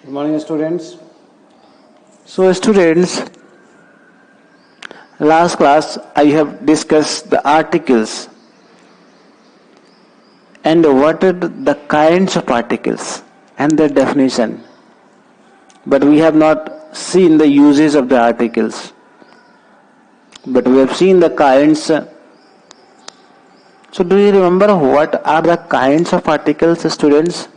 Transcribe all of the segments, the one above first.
Good morning, students. So students, last class I have discussed the articles and what are the kinds of articles and their definition. But we have not seen the uses of the articles. But we have seen the kinds. So do you remember what are the kinds of articles, students?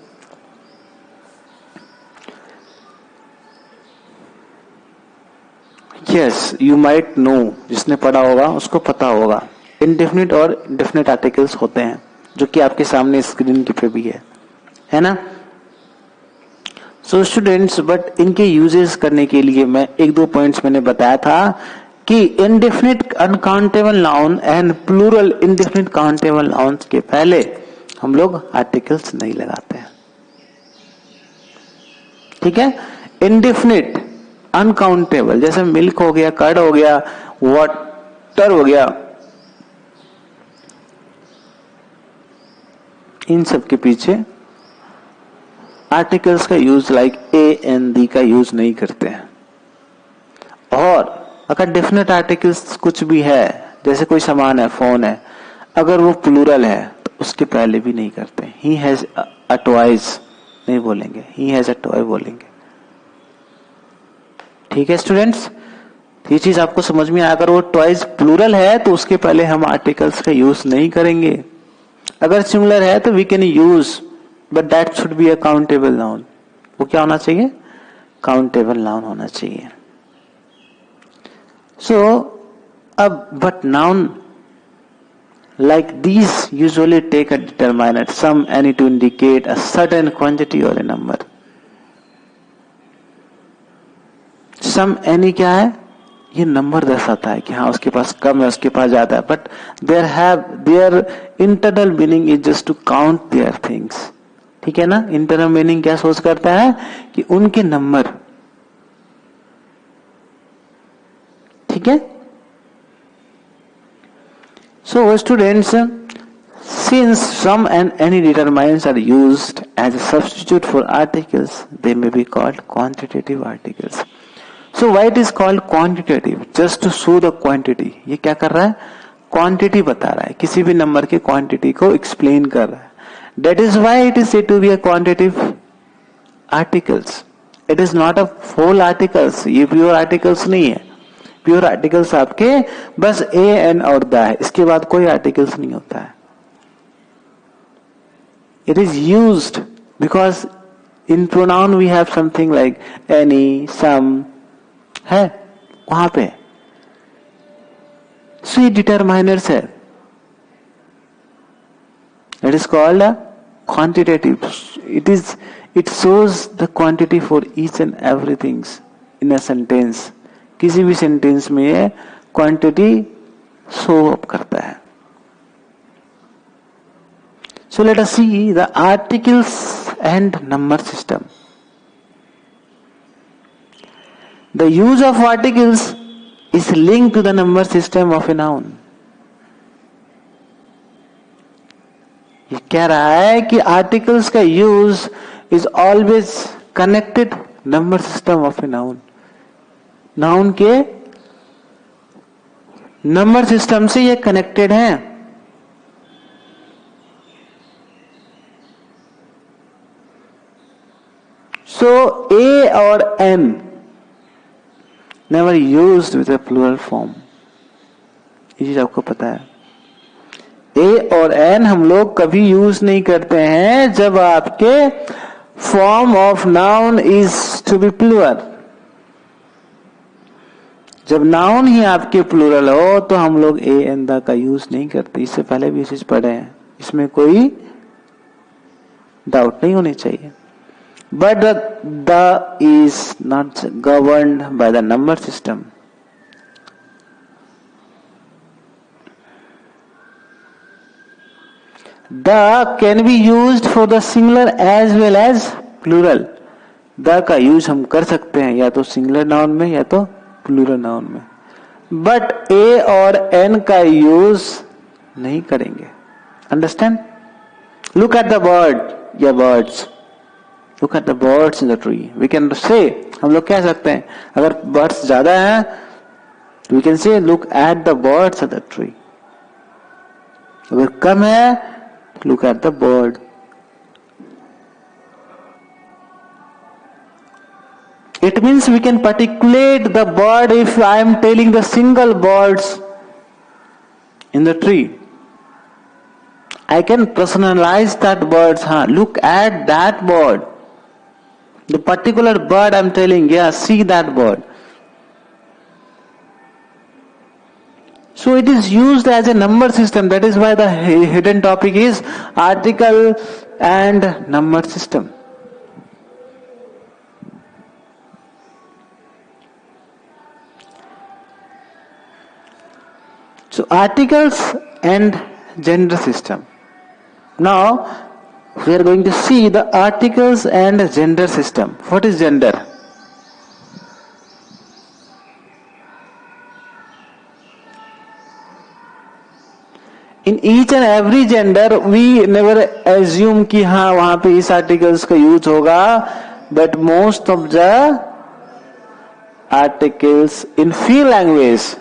Yes, you might know. जिसने पढ़ा होगा उसको पता होगा. Indefinite और definite articles होते हैं जो कि आपके सामने स्क्रीन पे भी है ना. सो स्टूडेंट्स, बट इनके यूजेस करने के लिए मैं एक दो पॉइंट्स मैंने बताया था कि indefinite uncountable noun and plural indefinite countable noun के पहले हम लोग आर्टिकल्स नहीं लगाते हैं. ठीक है. इंडेफिनिट अनकाउंटेबल जैसे मिल्क हो गया, कर्ड हो गया, वाटर हो गया, इन सब के पीछे आर्टिकल्स का यूज लाइक ए एन दी का यूज नहीं करते हैं. और अगर डेफिनेट आर्टिकल्स कुछ भी है, जैसे कोई सामान है, फोन है, अगर वो प्लूरल है तो उसके पहले भी नहीं करते. ही हैज अ टॉयज नहीं बोलेंगे, ही हैज अ टॉय बोलेंगे. ठीक है स्टूडेंट्स, ये चीज आपको समझ में आया. अगर वो टॉयज प्लूरल है तो उसके पहले हम आर्टिकल्स का यूज नहीं करेंगे. अगर सिंगुलर है तो we can use, but that should be a countable noun. वो क्या होना चाहिए? काउंटेबल नाउन होना चाहिए. सो अब but noun like these usually take a determiner, some any to indicate a certain quantity or a number. Some any क्या है? ये नंबर दर्शाता है कि हाँ उसके पास कम है, उसके पास ज्यादा है. But their internal meaning is just to count their things. ठीक है ना. इंटरनल मीनिंग क्या सोच करता है कि उनके नंबर. ठीक है. So students, since some and any determinants are used as a substitute for articles, they may be called quantitative articles. So why it is called quantitative? Just to show the quantity. ये क्या कर रहा है? Quantity बता रहा है, किसी भी नंबर की क्वांटिटी को एक्सप्लेन कर रहा है. That is why it is said to be a quantitative articles. It is not a whole articles. ये pure articles नहीं है. प्योर आर्टिकल्स आपके बस ए एन और द है, इसके बाद कोई आर्टिकल्स नहीं होता है. It is used because in pronoun we have something like any, some है वहां पे. सो ये डिटरमाइनर्स है. It is called quantitative. It shows the quantity for each and everything in a sentence. किसी भी सेंटेंस में ये क्वांटिटी शो अप करता है. So let us see the articles and number system. The use of articles is linked to the number system of a noun. ये कह रहा है कि आर्टिकल्स का use is always connected number system of a noun. Noun के number system से ये connected है. So a or an never used with a plural form. ये चीज आपको पता है. ए और एन हम लोग कभी यूज नहीं करते हैं जब आपके form of noun is to be plural. जब नाउन ही आपके प्लूरल हो तो हम लोग ए एन द का यूज नहीं करते. इससे पहले भी चीज पढ़े हैं, इसमें कोई डाउट नहीं होनी चाहिए. But the is not governed by the number system. The can be used for the singular as well as plural. The का यूज हम कर सकते हैं या तो सिंगुलर नाउन में या तो प्लूरल नाउन में. बट ए और एन का यूज नहीं करेंगे. Understand? Look at the bird या birds. look at the birds in the tree. We can say, हम लोग कह सकते हैं, अगर birds ज्यादा हैं, we can say look at the birds at the tree. अगर कम है, look at the bird. It means we can particulate the bird if I am telling the single birds in the tree. I can personalize that birds. Look at that bird. The particular bird I am telling, yeah, see that bird. So it is used as a number system. That is why the hidden topic is article and number system. So articles and gender system. Now we are going to see the articles and gender system. What is gender? In each and every gender we never assume कि हाँ वहां पे इस articles का use होगा, but most of the articles in free language,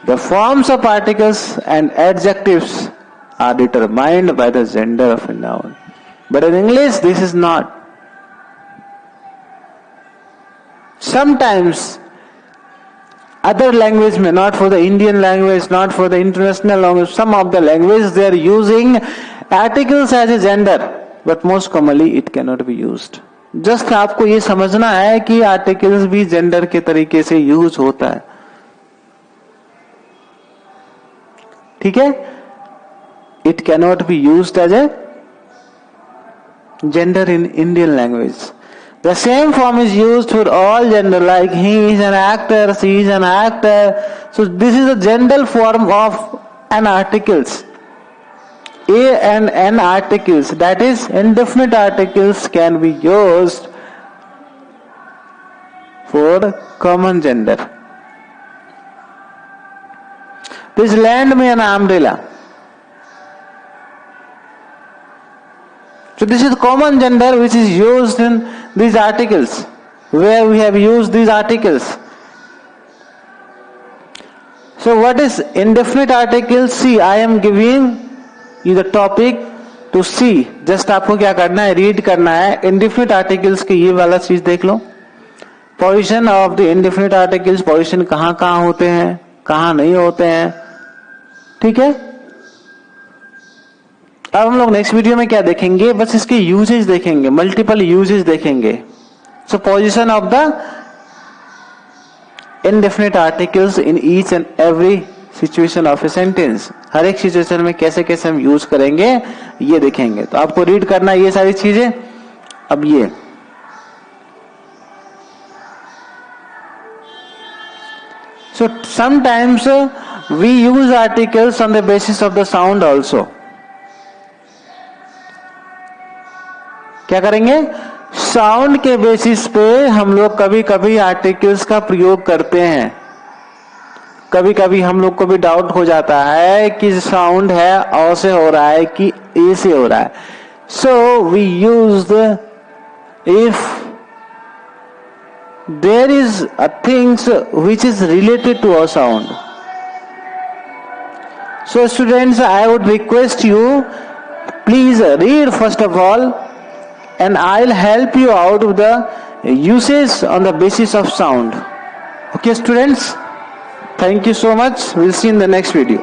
the forms of articles and adjectives are determined by the gender of a noun. But in English, this is not. Sometimes, other language may not for the Indian language, not for the international language, some of the language they are using articles as a gender, but most commonly it cannot be used. Just आपको ये समझना है कि articles भी gender के तरीके से use होता है. ठीक है? It cannot be used as a gender in Indian language. The same form is used for all gender, like he is an actor, she is an actor. So this is a general form of an articles. A and N articles, that is indefinite articles, can be used for common gender. Please lend me an umbrella. So this is common gender which is used in these articles, where we have used these articles. So what is indefinite articles? See, I am giving you the topic to see. Just आपको क्या करना है, read करना है. Indefinite articles के ये वाला चीज देख लो. Position of the indefinite articles, position कहाँ कहाँ होते हैं, कहाँ नहीं होते हैं. ठीक है? अब हम लोग नेक्स्ट वीडियो में क्या देखेंगे, बस इसके यूजेज देखेंगे, मल्टीपल यूजेज देखेंगे. So position of the indefinite articles in each and every situation of a sentence. हर एक सिचुएशन में कैसे कैसे हम यूज करेंगे ये देखेंगे. तो आपको रीड करना ये सारी चीजें. अब ये so sometimes we use articles on the basis of the sound also. क्या करेंगे, साउंड के बेसिस पे हम लोग कभी कभी आर्टिकल्स का प्रयोग करते हैं. कभी कभी हम लोग को भी डाउट हो जाता है कि साउंड है अ से हो रहा है कि ए से हो रहा है. So we use the if there is a things which is related to a sound. So students, I would request you, please read first of all, and I'll help you out with the uses on the basis of sound. Okay students, thank you so much. We'll see you in the next video.